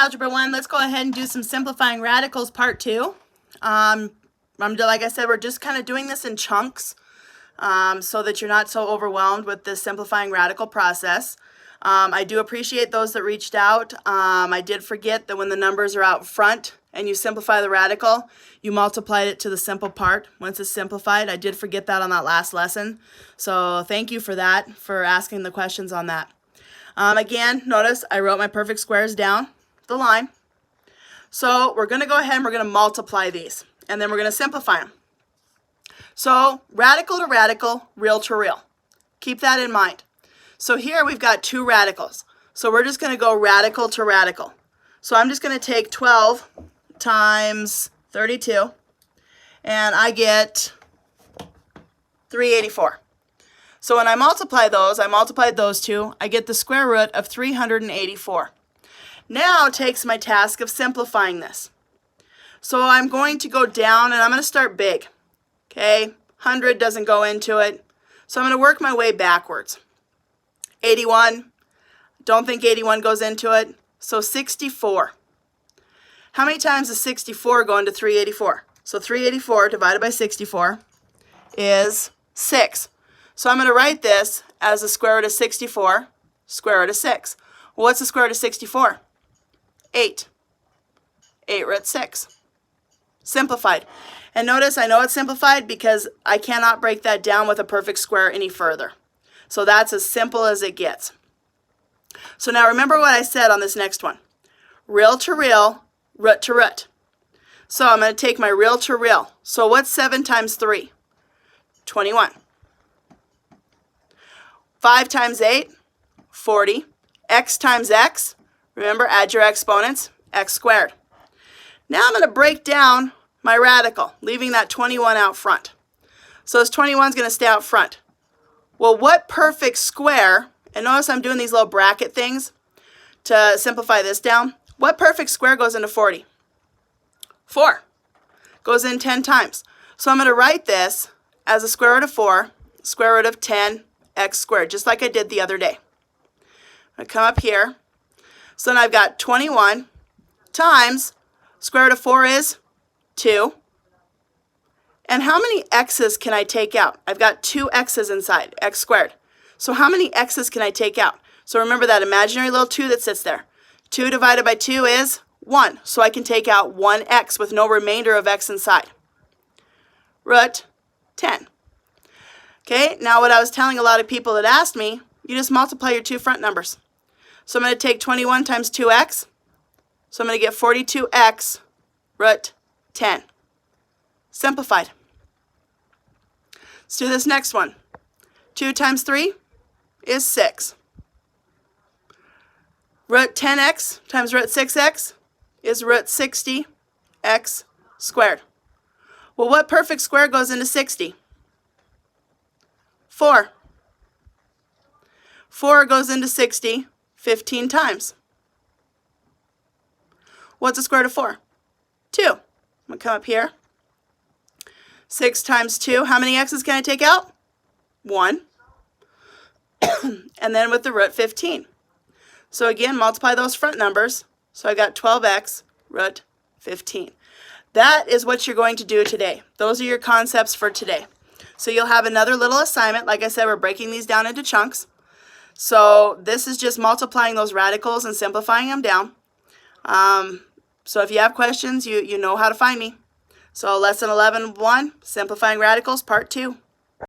Algebra 1. Let's go ahead and do some simplifying radicals part 2. Like I said, we're just kind of doing this in chunks so that you're not so overwhelmed with this simplifying radical process. I do appreciate those that reached out. I did forget that when the numbers are out front and you simplify the radical, you multiplied it to the simple part once it's simplified. I did forget that on that last lesson. So thank you for that, for asking the questions on that. Again, notice I wrote my perfect squares down the line. So we're going to go ahead and we're going to multiply these, and then we're going to simplify them. So radical to radical, real to real. Keep that in mind. So here we've got two radicals. So we're just going to go radical to radical. So I'm just going to take 12 times 32, and I get 384. So when I multiply those, I multiplied those two, I get the square root of 384. Now takes my task of simplifying this. So I'm going to go down and I'm going to start big. Okay, 100 doesn't go into it. So I'm going to work my way backwards. 81, don't think 81 goes into it. So 64. How many times does 64 go into 384? So 384 divided by 64 is 6. So I'm going to write this as the square root of 64, square root of 6. Well, what's the square root of 64? 8. 8 root 6. Simplified. And notice I know it's simplified because I cannot break that down with a perfect square any further. So that's as simple as it gets. So now remember what I said on this next one. Real to real, root to root. So I'm going to take my real to real. So what's 7 times 3? 21. 5 times 8, 40. X times x, remember, add your exponents, x squared. Now I'm going to break down my radical, leaving that 21 out front. So this 21 is going to stay out front. Well, what perfect square, and notice I'm doing these little bracket things to simplify this down. What perfect square goes into 40? 4. Goes in 10 times. So I'm going to write this as a square root of 4, square root of 10, x squared, just like I did the other day. I come up here. So then I've got 21 times square root of 4 is 2. And how many x's can I take out? I've got 2 x's inside, x squared. So how many x's can I take out? So remember that imaginary little 2 that sits there. 2 divided by 2 is 1. So I can take out 1 x with no remainder of x inside. Root 10. Okay, now what I was telling a lot of people that asked me, you just multiply your two front numbers. So I'm going to take 21 times 2x. So I'm going to get 42x root 10. Simplified. Let's do this next one. 2 times 3 is 6. Root 10x times root 6x is root 60x squared. Well, what perfect square goes into 60? 4. 4 goes into 60 15 times. What's the square root of 4? 2. I'm going to come up here. 6 times 2. How many x's can I take out? 1. And then with the root 15. So again, multiply those front numbers. So I got 12x root 15. That is what you're going to do today. Those are your concepts for today. So you'll have another little assignment. Like I said, we're breaking these down into chunks. So this is just multiplying those radicals and simplifying them down. So if you have questions, you know how to find me. So lesson 11.1, simplifying radicals, part 2.